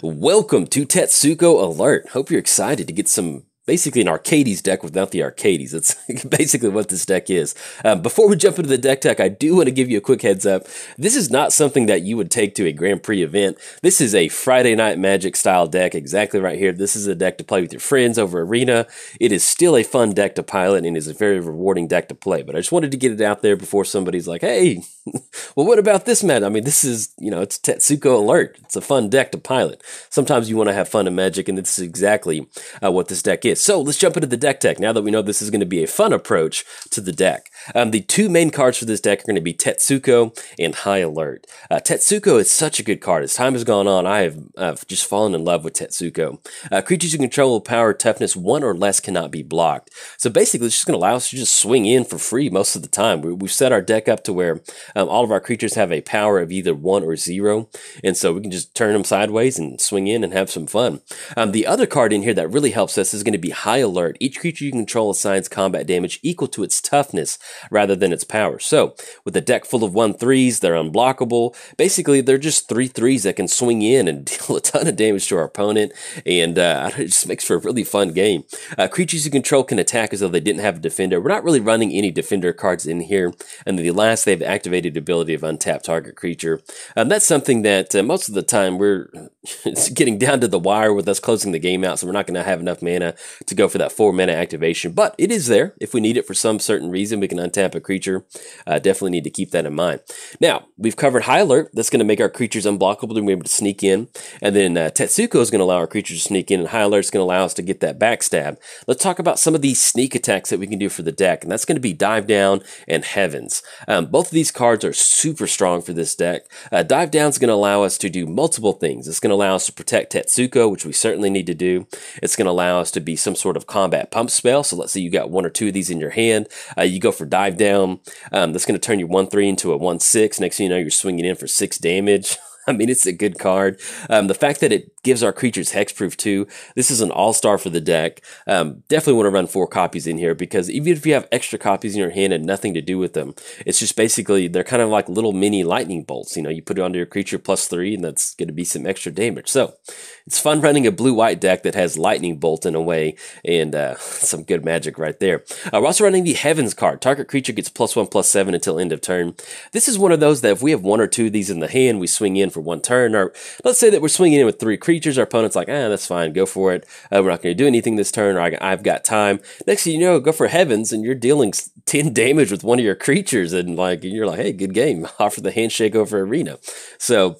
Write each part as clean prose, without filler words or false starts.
Welcome to Tetsuko Alert. Hope you're excited to get some, basically an Arcades deck without the Arcades. That's basically what this deck is. Before we jump into the deck tech, I do want to give you a quick heads up. This is not something that you would take to a Grand Prix event. This is a Friday Night Magic style deck, exactly right here. This is a deck to play with your friends over Arena. It is still a fun deck to pilot and is a very rewarding deck to play. But I just wanted to get it out there before somebody's like, hey, well, what about this, man? I mean, this is, it's Tetsuko Alert. It's a fun deck to pilot. Sometimes you want to have fun in Magic, and this is exactly what this deck is. So let's jump into the deck tech now that we know this is going to be a fun approach to the deck. The two main cards for this deck are going to be Tetsuko and High Alert. Tetsuko is such a good card. As time has gone on, I have just fallen in love with Tetsuko. Creatures you control power toughness 1 or less cannot be blocked. So basically, it's just going to allow us to just swing in for free most of the time. We've set our deck up to where all of our creatures have a power of either 1 or 0, and so we can just turn them sideways and swing in and have some fun. The other card in here that really helps us is going to be High Alert. Each creature you control assigns combat damage equal to its toughness rather than its power. So with a deck full of 1/3s, they're unblockable. Basically, they're just 3/3s that can swing in and deal a ton of damage to our opponent, and it just makes for a really fun game. Creatures you control can attack as though they didn't have a defender. We're not really running any defender cards in here, and then the last, they have the activated ability of untap target creature. That's something that most of the time it's getting down to the wire with us closing the game out, so we're not going to have enough mana to go for that 4 mana activation, but it is there. If we need it for some certain reason, we can untap a creature. Definitely need to keep that in mind. Now, we've covered High Alert. That's going to make our creatures unblockable to be able to sneak in, and then Tetsuko is going to allow our creatures to sneak in, and High Alert is going to allow us to get that backstab. Let's talk about some of these sneak attacks that we can do for the deck, and that's going to be Dive Down and Heavens. Both of these cards are super strong for this deck. Dive Down is going to allow us to do multiple things. It's going to allow us to protect Tetsuko, which we certainly need to do. It's going to allow us to be some sort of combat pump spell. So let's say you got 1 or 2 of these in your hand. You go for Dive Down. That's going to turn your 1/3 into a 1/6. Next thing you know, you're swinging in for 6 damage. I mean, it's a good card. The fact that it gives our creatures hexproof too. This is an all-star for the deck. Definitely want to run 4 copies in here, because even if you have extra copies in your hand and nothing to do with them, it's just basically, they're kind of like little mini lightning bolts. You put it onto your creature +3, and that's going to be some extra damage. So it's fun running a blue-white deck that has lightning bolt in a way, and some good magic right there. We're also running the Heavens card. Target creature gets +1/+7 until end of turn. This is one of those that if we have 1 or 2 of these in the hand, we swing in for 1 turn, or let's say that we're swinging in with 3 creatures, our opponent's like, that's fine, go for it. We're not going to do anything this turn, or I've got time. Next thing you know, go for Heavens, and you're dealing 10 damage with one of your creatures, and you're like, hey, good game. Offer the handshake over Arena. So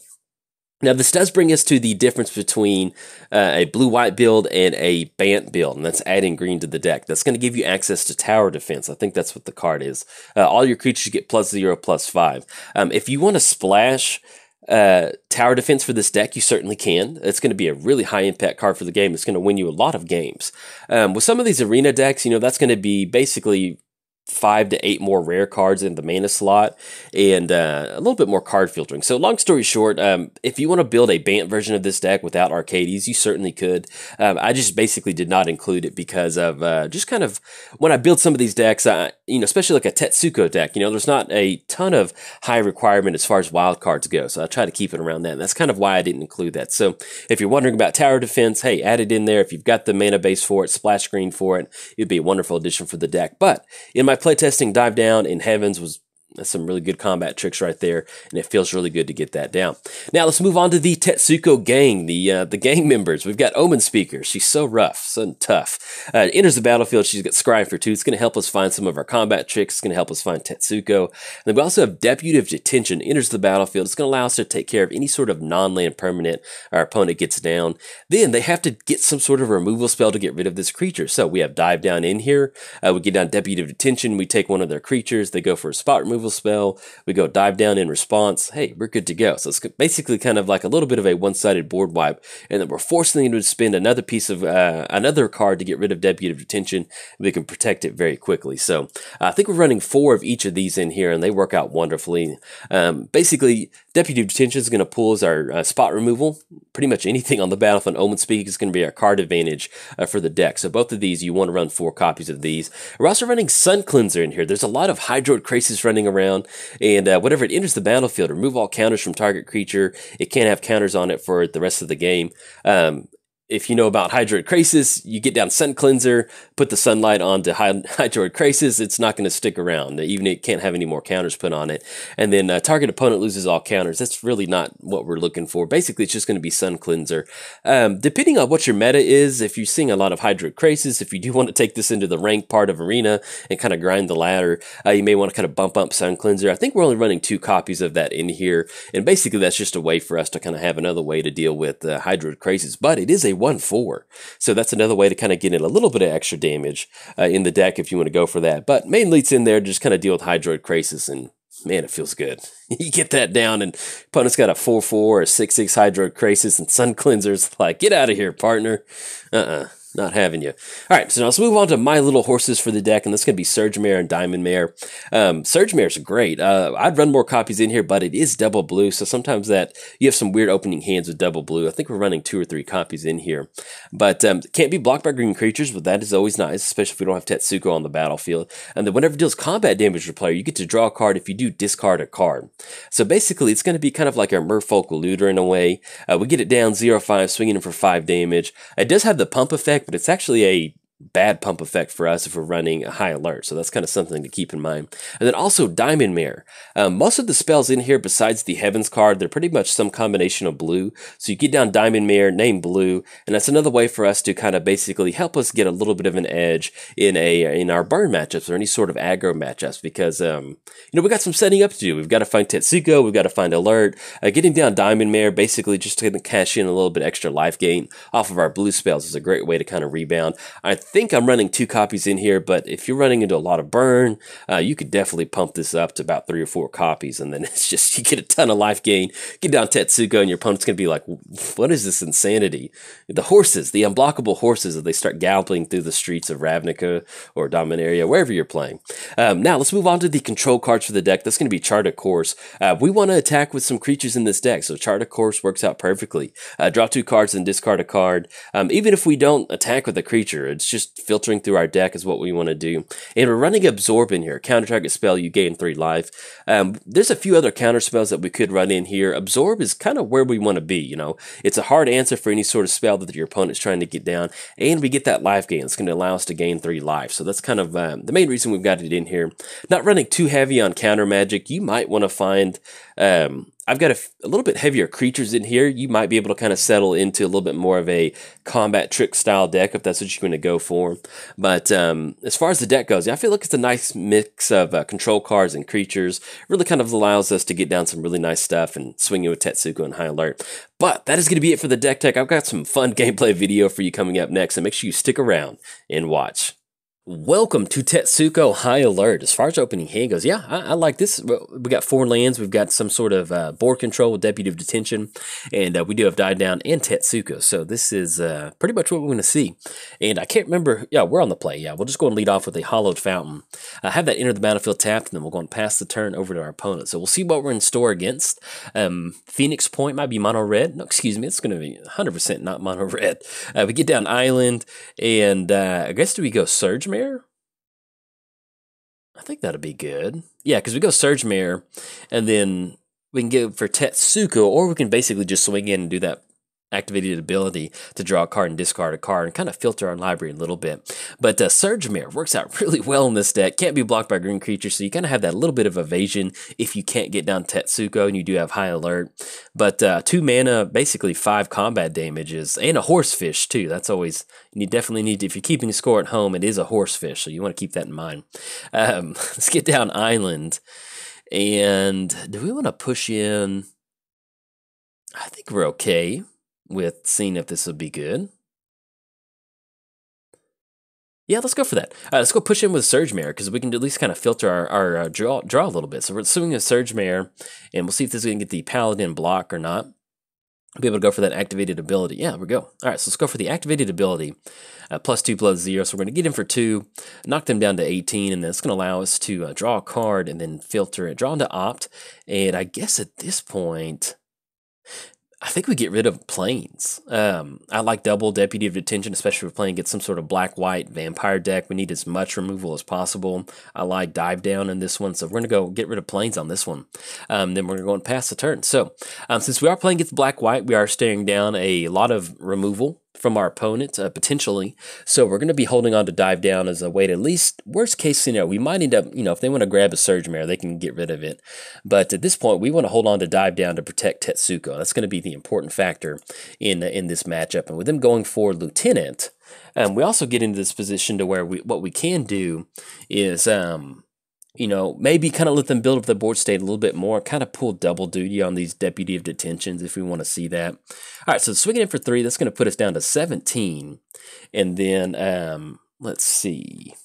now, this does bring us to the difference between a blue-white build and a Bant build, and that's adding green to the deck. That's going to give you access to tower defense. I think that's what the card is. All your creatures get +0/+5. If you want to splash tower defense for this deck, you certainly can. It's going to be a really high impact card for the game. It's going to win you a lot of games. With some of these arena decks, that's going to be basically 5 to 8 more rare cards in the mana slot, and a little bit more card filtering. So long story short, if you want to build a Bant version of this deck without Arcades, you certainly could. I just basically did not include it because of just kind of when I build some of these decks, especially like a Tetsuko deck, there's not a ton of high requirement as far as wild cards go. So I try to keep it around that. And that's kind of why I didn't include that. So if you're wondering about tower defense, hey, add it in there. If you've got the mana base for it, splash screen for it, it'd be a wonderful addition for the deck. But in my playtesting, Dive Down in Heavens was some really good combat tricks right there, and it feels really good to get that down. Now let's move on to the Tetsuko gang, the gang members. We've got Omen Speaker. She's so rough, so tough. Enters the battlefield. She's got Scry for 2. It's going to help us find some of our combat tricks. It's going to help us find Tetsuko. And then we also have Deputy of Detention. Enters the battlefield. It's going to allow us to take care of any sort of non-land permanent our opponent gets down. Then they have to get some sort of removal spell to get rid of this creature. So we have Dive Down in here. We get down Deputy of Detention. We take one of their creatures. They go for a spot removal spell. We go Dive Down in response. Hey, we're good to go. So it's basically kind of like a little bit of a one-sided board wipe, and then we're forcing them to spend another piece of another card to get rid of Deputy of Detention. We can protect it very quickly. So I think we're running 4 of each of these in here, and they work out wonderfully. Basically, Deputy of Detention is going to pull as our spot removal. Pretty much anything on the battlefield, Omen Speak is going to be our card advantage for the deck. So both of these, you want to run 4 copies of these. We're also running Sun Cleanser in here. There's a lot of Hydroid Krasis running around, and whenever it enters the battlefield, remove all counters from target creature. It can't have counters on it for the rest of the game. If you know about Hydroid Krasis, you get down Sun Cleanser, put the sunlight onto Hydroid Krasis, it's not going to stick around. Even it can't have any more counters put on it. And then target opponent loses all counters. That's really not what we're looking for. Basically, it's just going to be Sun Cleanser. Depending on what your meta is, if you're seeing a lot of Hydroid Krasis, if you do want to take this into the ranked part of Arena and kind of grind the ladder, you may want to kind of bump up Sun Cleanser. I think we're only running 2 copies of that in here. And basically, that's just a way for us to kind of have another way to deal with Hydroid Krasis. But it is a 1/4. So that's another way to kind of get in a little bit of extra damage in the deck if you want to go for that. But mainly it's in there to just kind of deal with Hydroid Krasis, and man, it feels good. You get that down, and opponent's got a 4/4 or 6/6 Hydroid Krasis, and Sun Cleanser's like, get out of here, partner. Not having you. All right, so now let's move on to my little horses for the deck, and this is going to be Surge Mare and Diamond Mare. Surge Mare is great. I'd run more copies in here, but it is double blue, so sometimes that you have some weird opening hands with double blue. I think we're running 2 or 3 copies in here. But can't be blocked by green creatures, but that is always nice, especially if we don't have Tetsuko on the battlefield. And then whenever it deals combat damage to a player, you get to draw a card. If you do, discard a card. So basically, it's going to be kind of like our Merfolk Looter in a way. We get it down 0/5, swinging in for 5 damage. It does have the pump effect, but it's actually a bad pump effect for us if we're running a high alert, so that's kind of something to keep in mind. And then also Diamond Mare. Most of the spells in here, besides the Heavens card, they're pretty much some combination of blue. So you get down Diamond Mare, name blue, and that's another way for us to kind of basically help us get a little bit of an edge in our burn matchups or any sort of aggro matchups, because we got some setting up to do. We've got to find Tetsuko, we've got to find alert. Getting down Diamond Mare, basically just to cash in a little bit extra life gain off of our blue spells, is a great way to kind of rebound. I think I'm running 2 copies in here, but if you're running into a lot of burn, you could definitely pump this up to about 3 or 4 copies, and then it's just, you get a ton of life gain, get down Tetsuko, and your opponent's going to be like, what is this insanity? The horses, the unblockable horses, as they start galloping through the streets of Ravnica or Dominaria, wherever you're playing. Now, let's move on to the control cards for the deck. That's going to be Chart a Course. We want to attack with some creatures in this deck, so Chart a Course works out perfectly. Draw 2 cards and discard a card. Even if we don't attack with a creature, it's just filtering through our deck is what we want to do. And we're running Absorb in here. Counter target spell, you gain 3 life. There's a few other counter spells that we could run in here. Absorb is kind of where we want to be, It's a hard answer for any sort of spell that your opponent's trying to get down, and we get that life gain. It's going to allow us to gain 3 life. So that's kind of the main reason we've got it in here. Not running too heavy on counter magic. You might want to find... I've got a little bit heavier creatures in here. You might be able to kind of settle into a little bit more of a combat trick style deck if that's what you're going to go for. But as far as the deck goes, I feel like it's a nice mix of control cards and creatures. Really kind of allows us to get down some really nice stuff and swing in with Tetsuko and High Alert. But that is going to be it for the deck tech. I've got some fun gameplay video for you coming up next, so make sure you stick around and watch. Welcome to Tetsuko High Alert. As far as opening hand goes, yeah, I like this. We got 4 lands. We've got some sort of board control with Deputy of Detention, and we do have Die Down and Tetsuko. So this is pretty much what we're going to see. And I can't remember. Yeah, we're on the play. Yeah, we'll just go and lead off with a Hollowed Fountain. Have that enter the battlefield tapped, and then we'll go and pass the turn over to our opponent. So we'll see what we're in store against. Phoenix Point might be mono red. No, excuse me. It's going to be 100% not mono red. We get down Island, and I guess do we go Surge Mare? I think that'd be good. Yeah, because we go Surge Mare, and then we can go for Tetsuko, or we can basically just swing in and do that activated ability to draw a card and discard a card and kind of filter our library a little bit. But Surge Mare works out really well in this deck. Can't be blocked by green creatures, so you kind of have that little bit of evasion if you can't get down Tetsuko and you do have High Alert. But 2 mana, basically 5 combat damages, and a Horsefish too. That's always, you definitely need to, if you're keeping a score at home, it is a Horsefish, so you want to keep that in mind. Let's get down Island. And do we want to push in? I think we're okay with seeing if this will be good. Yeah, let's go for that. Let's go push in with Surge Mare, because we can at least kind of filter our draw a little bit. So we're swinging a Surge Mare, and we'll see if this is going to get the Paladin block or not. be able to go for that activated ability. Yeah, there we go. All right, so let's go for the activated ability. +2/+0, so we're going to get in for 2, knock them down to 18, and that's going to allow us to draw a card and then filter it, draw into opt, and I guess at this point, I think we get rid of planes. I like double Deputy of Detention, especially if we're playing against some sort of black-white vampire deck. We need as much removal as possible. I like dive down in this one, so we're going to go get rid of planes on this one. Then we're going to go and pass the turn. So since we are playing against black-white, we are staring down a lot of removal from our opponent, potentially. So we're going to be holding on to dive down as a way to, at least, worst case scenario, we might end up, if they want to grab a Surge Mare, they can get rid of it. But at this point, we want to hold on to dive down to protect Tetsuko. That's going to be the important factor in this matchup. And with them going for Lieutenant, we also get into this position to where what we can do is maybe kind of let them build up the board state a little bit more, kind of pull double duty on these Deputy of Detentions if we want to see that. All right, so swinging in for 3, that's going to put us down to 17. And then, let's see.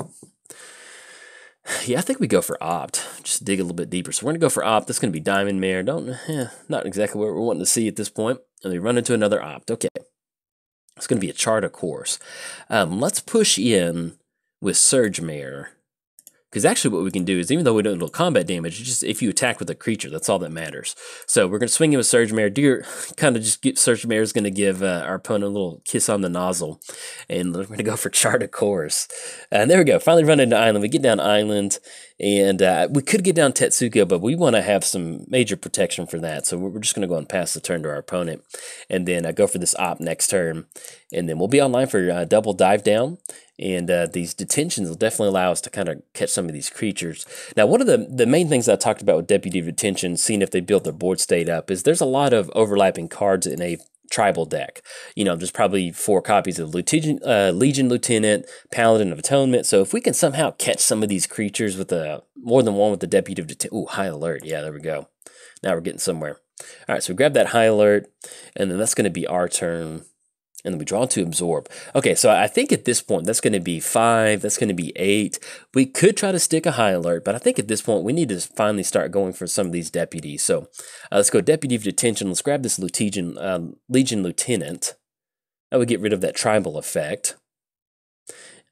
Yeah, I think we go for opt. Just dig a little bit deeper. So we're going to go for opt. That's going to be Diamond Mare. Not exactly what we're wanting to see at this point. And we run into another opt. Okay. It's going to be a chart, of course. Let's push in with Surge Mare. Because actually what we can do is, even though we don't do combat damage, just if you attack with a creature, that's all that matters. So we're going to swing in with Surge Mare. Surge Mare is going to give our opponent a little kiss on the nozzle. And we're going to go for Chart of Course. And there we go. Finally run into Island. We get down Island. And we could get down Tetsuko, but we want to have some major protection for that. So we're just going to go and pass the turn to our opponent. And then go for this op next turn. And then we'll be online for double dive down. And these detentions will definitely allow us to kind of catch some of these creatures. Now, one of the main things I talked about with Deputy of Detention, seeing if they build their board state up, is there's a lot of overlapping cards in a tribal deck. There's probably 4 copies of Legion Lieutenant, Paladin of Atonement. So if we can somehow catch some of these creatures with more than one with the Deputy of Detention. Ooh, High Alert. Yeah, there we go. Now we're getting somewhere. All right, so we grab that High Alert, and then that's going to be our turn. And then we draw to absorb. Okay, so I think at this point, that's going to be 5, that's going to be 8. We could try to stick a High Alert, but I think at this point, we need to finally start going for some of these deputies. So let's go Deputy of Detention. Let's grab this Legion Lieutenant. That would get rid of that tribal effect.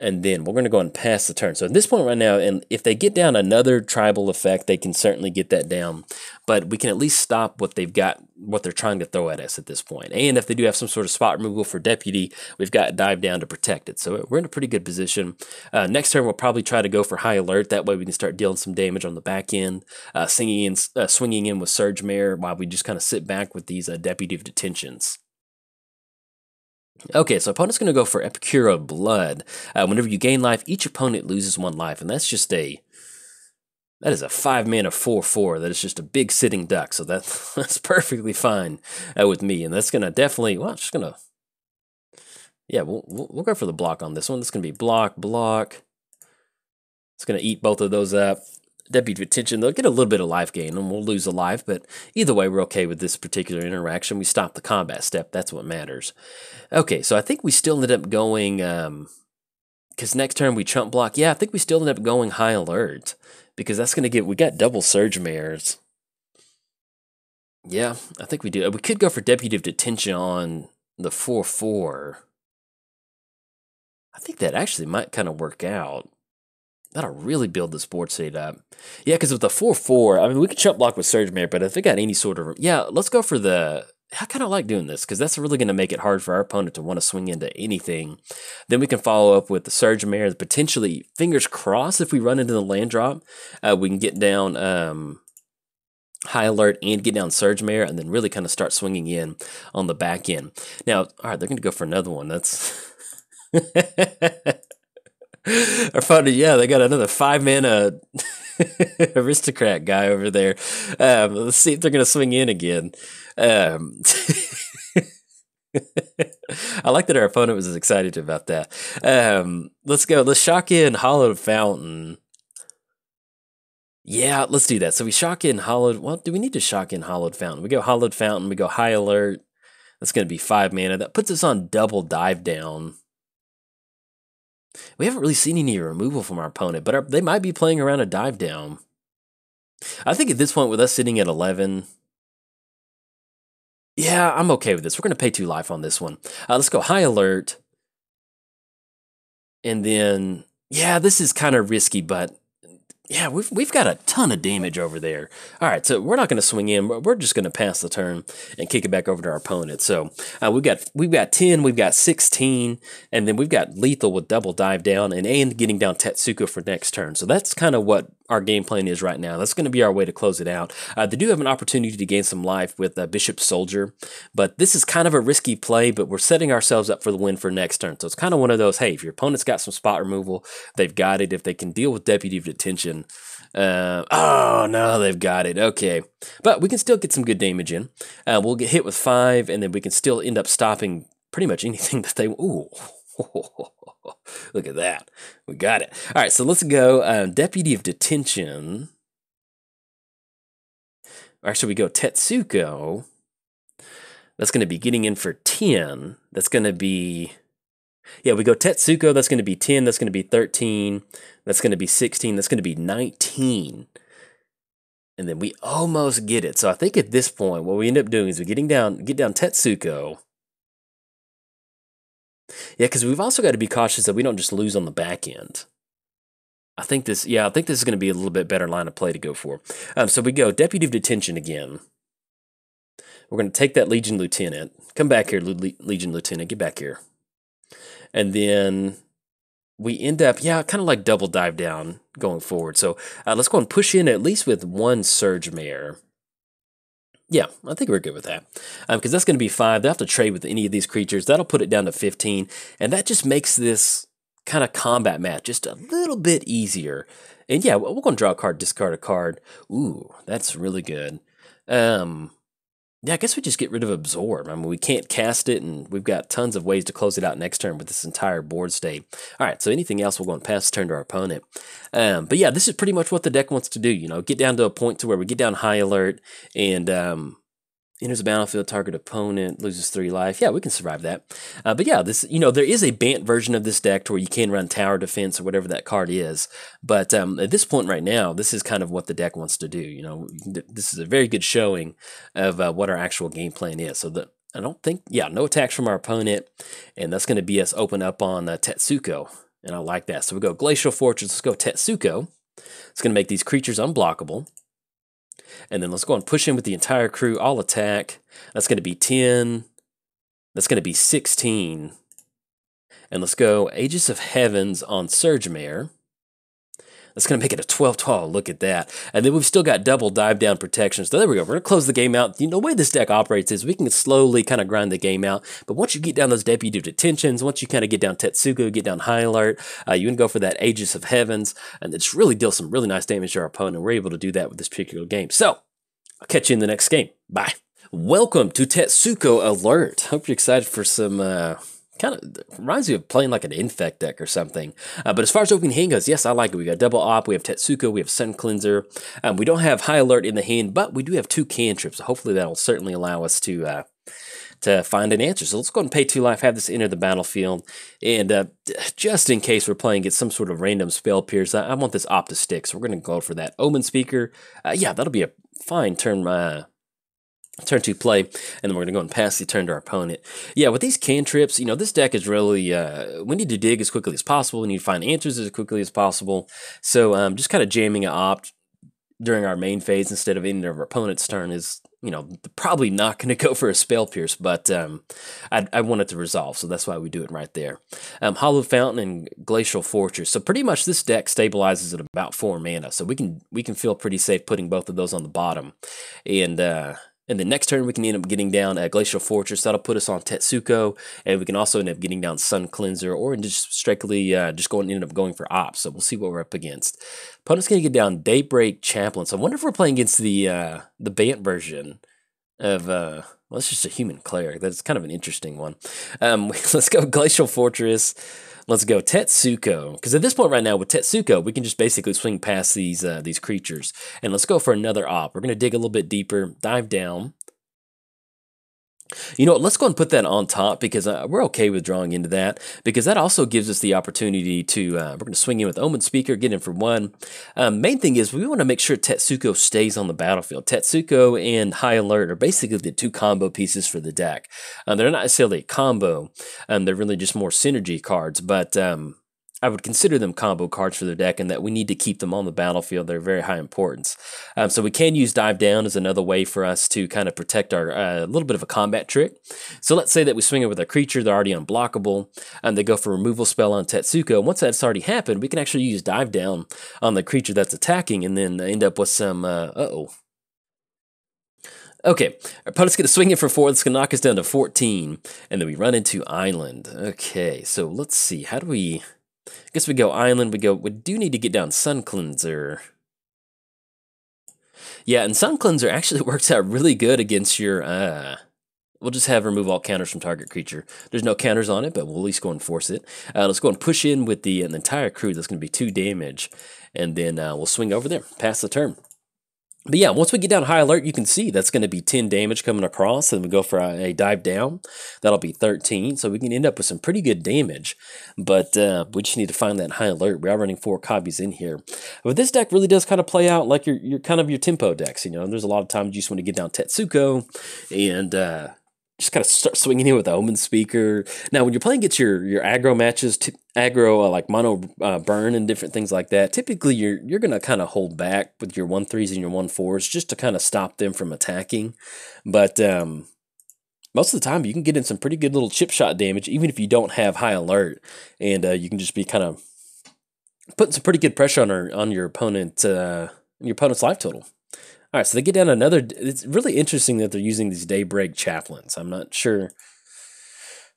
And then we're going to go and pass the turn. So at this point right now, and if they get down another tribal effect, they can certainly get that down. But we can at least stop what they've got, what they're trying to throw at us at this point. And if they do have some sort of spot removal for Deputy, we've got dive down to protect it. So we're in a pretty good position. Next turn, we'll probably try to go for High Alert. That way we can start dealing some damage on the back end, swinging in with Surge Mare while we just kind of sit back with these Deputy of Detentions. Okay, so opponent's going to go for Epicure of Blood. Whenever you gain life, each opponent loses 1 life, and that's just that is a 5-mana 4/4. That is just a big sitting duck, so that's perfectly fine with me, and that's going to definitely, well, just going to, yeah, we'll go for the block on this one. This is going to be block. It's going to eat both of those up. Deputy of Detention, they'll get a little bit of life gain, and we'll lose a life, but either way, we're okay with this particular interaction. We stop the combat step. That's what matters. Okay, so I think we still ended up going, because next turn we chump block. Yeah, I think we still ended up going High Alert, because that's going to we got double Surge Mares. Yeah, I think we do. We could go for Deputy of Detention on the 4/4. I think that actually might kind of work out. That'll really build this board state up. Yeah, because with the 4/4, I mean, we could chump block with Surge Mare, but if they got any sort of... Yeah, let's go for the... I kind of like doing this, because that's really going to make it hard for our opponent to want to swing into anything. Then we can follow up with the Surge Mare, potentially, fingers crossed, if we run into the land drop, we can get down High Alert and get down Surge Mare, and then really kind of start swinging in on the back end. Now, all right, they're going to go for another one. That's... Our opponent, yeah, they got another 5-mana aristocrat guy over there. Let's see if they're going to swing in again. I like that our opponent was as excited about that. Let's go. Let's shock in Hollowed Fountain. Yeah, let's do that. So we shock in Hollowed... Well, do we need to shock in Hollowed Fountain? We go Hollowed Fountain. We go High Alert. That's going to be 5 mana. That puts us on double dive down. We haven't really seen any removal from our opponent, but they might be playing around a dive down. I think at this point, with us sitting at 11, Yeah, I'm okay with this. We're going to pay 2 life on this one. Let's go high alert. And then, yeah, this is kind of risky, but yeah, we've got a ton of damage over there. All right, so we're not going to swing in. We're just going to pass the turn and kick it back over to our opponent. So we've got 10, we've got 16, and then we've got lethal with double dive down and getting down Tetsuko for next turn. So that's kind of what our game plan is right now. That's going to be our way to close it out. They do have an opportunity to gain some life with Bishop Soldier, but this is kind of a risky play, but we're setting ourselves up for the win for next turn. So it's kind of one of those, hey, if your opponent's got some spot removal, they've got it. If they can deal with Deputy of Detention, oh no, they've got it. Okay, but we can still get some good damage in. We'll get hit with 5, and then we can still end up stopping pretty much anything that they. Ooh, look at that. We got it. All right, so let's go. Deputy of Detention. Actually, we go Tetsuko. That's going to be getting in for 10. That's going to be. Yeah, we go Tetsuko. That's going to be 10. That's going to be 13. That's going to be 16. That's going to be 19. And then we almost get it. So I think at this point, what we end up doing is we get down Tetsuko. Yeah, because we've also got to be cautious that we don't just lose on the back end. I think this is going to be a little bit better line of play to go for. So we go Deputy of Detention again. We're going to take that Legion Lieutenant. Come back here, Legion Lieutenant. Get back here. And then we end up, kind of like double dive down going forward. So let's go and push in at least with 1 Surge Mare. Yeah, I think we're good with that. Because that's going to be 5. They'll have to trade with any of these creatures. That'll put it down to 15. And that just makes this kind of combat match just a little bit easier. And yeah, we're going to draw a card, discard a card. Ooh, that's really good. Yeah, I guess we just get rid of Absorb. I mean, we can't cast it, and we've got tons of ways to close it out next turn with this entire board state. All right, so anything else, we're going to pass the turn to our opponent. But yeah, this is pretty much what the deck wants to do. You know, get down to a point to where we get down high alert, and enters the battlefield, target opponent, loses 3 life. Yeah, we can survive that. But yeah, this, there is a Bant version of this deck to where you can run tower defense or whatever that card is. But at this point right now, this is kind of what the deck wants to do. This is a very good showing of what our actual game plan is. So I don't think, no attacks from our opponent, and that's going to be us open up on Tetsuko, and I like that. So we go Glacial Fortress, let's go Tetsuko. It's going to make these creatures unblockable. And then let's go and push in with the entire crew, all attack. That's going to be 10. That's going to be 16. And let's go Aegis of Heavens on Surge Mare. That's going to make it a 12-12. Look at that. And then we've still got double dive down protection. So there we go. We're going to close the game out. The way this deck operates is we can slowly kind of grind the game out. But once you get down those Deputy of Detentions, once you kind of get down Tetsuko, get down High Alert, you can go for that Aegis of Heavens. And it's really deal some really nice damage to our opponent. We're able to do that with this particular game. So I'll catch you in the next game. Bye. Welcome to Tetsuko Alert. Hope you're excited for some kind of reminds me of playing like an infect deck or something. But as far as opening hand goes, yes, I like it. We got double op, we have Tetsuko, we have Sun Cleanser. We don't have High Alert in the hand, but we do have 2 cantrips. So hopefully that'll certainly allow us to find an answer. So let's go ahead and pay 2 life, have this enter the battlefield. And just in case we're playing get some sort of random spell pierce, I want this op to stick. So we're going to go for that Omen Speaker. That'll be a fine turn 2 play, and then we're going to go and pass the turn to our opponent. Yeah, with these cantrips, this deck is really, we need to dig as quickly as possible. We need to find answers as quickly as possible. So just kind of jamming an opt during our main phase instead of ending our opponent's turn is, probably not going to go for a spell pierce, but I want it to resolve, so that's why we do it right there. Hollow Fountain and Glacial Fortress. So pretty much this deck stabilizes at about 4 mana, so we can feel pretty safe putting both of those on the bottom. And then next turn, we can end up getting down Glacial Fortress. That'll put us on Tetsuko, and we can also end up getting down Sun Cleanser, or just strictly end up going for Ops. So we'll see what we're up against. Opponent's going to get down Daybreak Chaplain. So I wonder if we're playing against the Bant version of well, it's just a human cleric. That's kind of an interesting one. Let's go Glacial Fortress. Let's go Tetsuko, because at this point right now with Tetsuko, we can just basically swing past these creatures. And let's go for another op. We're going to dig a little bit deeper, dive down. You know what, let's go and put that on top because we're okay with drawing into that because that also gives us the opportunity to, we're going to swing in with Omen Speaker, get in for one. Main thing is we want to make sure Tetsuko stays on the battlefield. Tetsuko and High Alert are basically the two combo pieces for the deck. They're not necessarily a combo, they're really just more synergy cards, but I would consider them combo cards for their deck and that we need to keep them on the battlefield. They're very high importance. So we can use Dive Down as another way for us to kind of protect our little bit of a combat trick. So let's say that we swing it with a creature, they're already unblockable, and they go for removal spell on Tetsuko. Once that's already happened, we can actually use Dive Down on the creature that's attacking and then end up with some, Okay, our opponent's going to swing it for 4. That's going to knock us down to 14, and then we run into Island. Okay, so let's see, how do we... I guess we go Island, we do need to get down Sun Cleanser. Yeah, and Sun Cleanser actually works out really good against your, we'll just have remove all counters from target creature. There's no counters on it, but we'll at least go and force it. Let's go and push in with the entire crew. That's going to be 2 damage, and then we'll swing over there, pass the turn. But yeah, once we get down High Alert, you can see that's going to be 10 damage coming across, and we go for a Dive Down. That'll be 13, so we can end up with some pretty good damage. But we just need to find that High Alert. We are running 4 copies in here. But this deck really does kind of play out like your kind of your tempo decks. You know, there's a lot of times you just want to get down Tetsuko and just kind of start swinging in with the Omen Speaker. Now, when you're playing against your aggro matches, aggro like mono burn and different things like that, typically you're going to kind of hold back with your 1/3s and your 1/4s just to kind of stop them from attacking. But most of the time, you can get in some pretty good little chip shot damage, even if you don't have High Alert, and you can just be kind of putting some pretty good pressure on your opponent's life total. All right, so they get down another. It's really interesting that they're using these Daybreak Chaplains. I'm not sure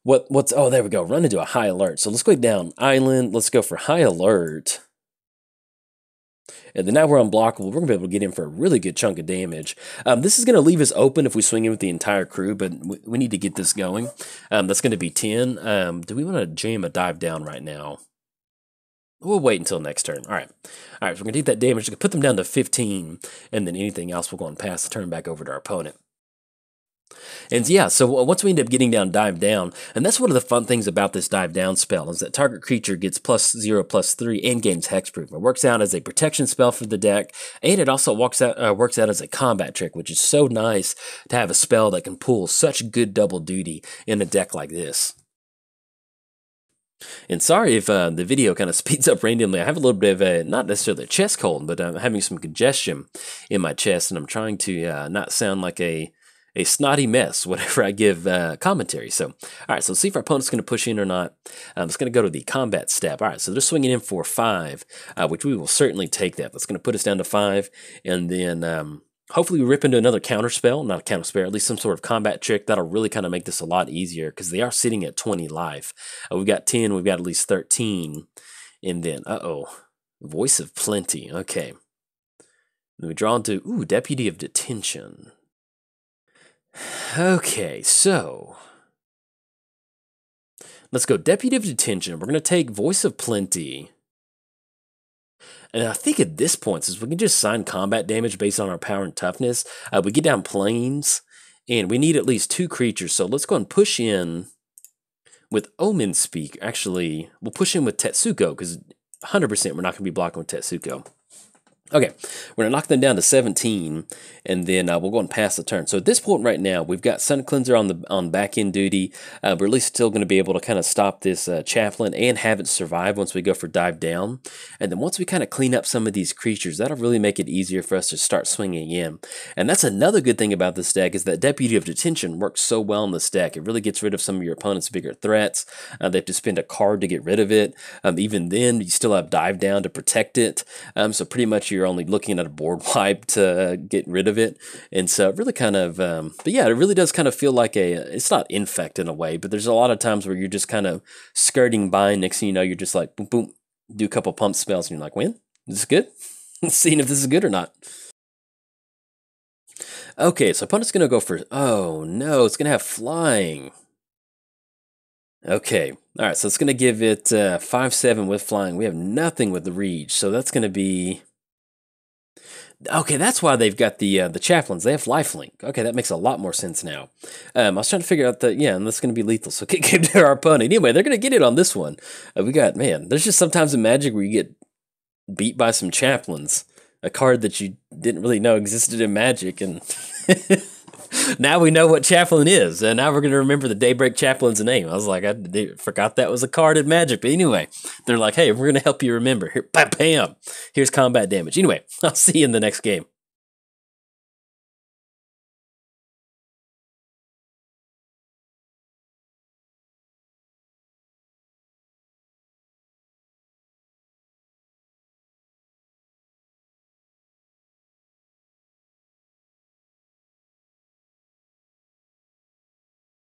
what's. Oh, there we go. Run into a High Alert. So let's go down Island. Let's go for High Alert. And then now we're unblockable. We're going to be able to get in for a really good chunk of damage. This is going to leave us open if we swing in with the entire crew, but we need to get this going. That's going to be 10. Do we want to jam a Dive Down right now? We'll wait until next turn. All right, so we're going to take that damage. We're going to put them down to 15, and then anything else we'll go and pass the turn back over to our opponent. And yeah, so once we end up getting down Dive Down, and that's one of the fun things about this Dive Down spell, is that target creature gets +0/+3 and gains hexproof. It works out as a protection spell for the deck, and it also works out as a combat trick, which is so nice to have a spell that can pull such good double duty in a deck like this. And sorry if the video kind of speeds up randomly. I have a little bit of a, not necessarily a chest cold, but I'm having some congestion in my chest, and I'm trying to not sound like a snotty mess whenever I give commentary. So, all right, so let's see if our opponent's going to push in or not. It's going to go to the combat step. All right, so they're swinging in for 5, which we will certainly take that. That's going to put us down to 5, and then hopefully we rip into another counter spell, not a counter spell, at least some sort of combat trick. That'll really kind of make this a lot easier because they are sitting at 20 life. We've got 10, we've got at least 13. And then, Voice of Plenty. Okay. Then we draw into, Deputy of Detention. Okay, so let's go Deputy of Detention. We're going to take Voice of Plenty. And I think at this point, since we can just sign combat damage based on our power and toughness, we get down Plains, and we need at least 2 creatures. So let's go and push in with Omen Speak. Actually, we'll push in with Tetsuko, because 100% we're not going to be blocking with Tetsuko. Okay, we're going to knock them down to 17, and then we'll go and pass the turn. So at this point right now, we've got Sun Cleanser on back-end duty. We're at least still going to be able to kind of stop this Chaplain and have it survive once we go for Dive Down. And then once we kind of clean up some of these creatures, that'll really make it easier for us to start swinging in. And that's another good thing about this deck, is that Deputy of Detention works so well in this deck. It really gets rid of some of your opponent's bigger threats. They have to spend a card to get rid of it. Even then, you still have Dive Down to protect it. So pretty much you're only looking at a board wipe to get rid of it. And so it really kind of, but yeah, it really does kind of feel like it's not infect in a way, but there's a lot of times where you're just kind of skirting by, next thing you know, you're just like, boom, boom, do a couple pump spells, and you're like, win? Is this good? Seeing if this is good or not. Okay, so opponent's going to go for, oh no, it's going to have flying. Okay, all right, so it's going to give it 5/7 with flying. We have nothing with the reach, so that's going to be Okay, that's why they've got the chaplains. They have lifelink. Okay, that makes a lot more sense now. I was trying to figure out that, yeah, and that's going to be lethal. So kick game to our opponent. Anyway, they're going to get it on this one. We got, man, there's just sometimes in Magic where you get beat by some chaplains, a card that you didn't really know existed in Magic, and now we know what chaplain is, and now we're going to remember the Daybreak Chaplain's name. I was like, I forgot that was a card in Magic, but anyway, they're like, hey, we're going to help you remember. Here, bam, bam, here's combat damage. Anyway, I'll see you in the next game.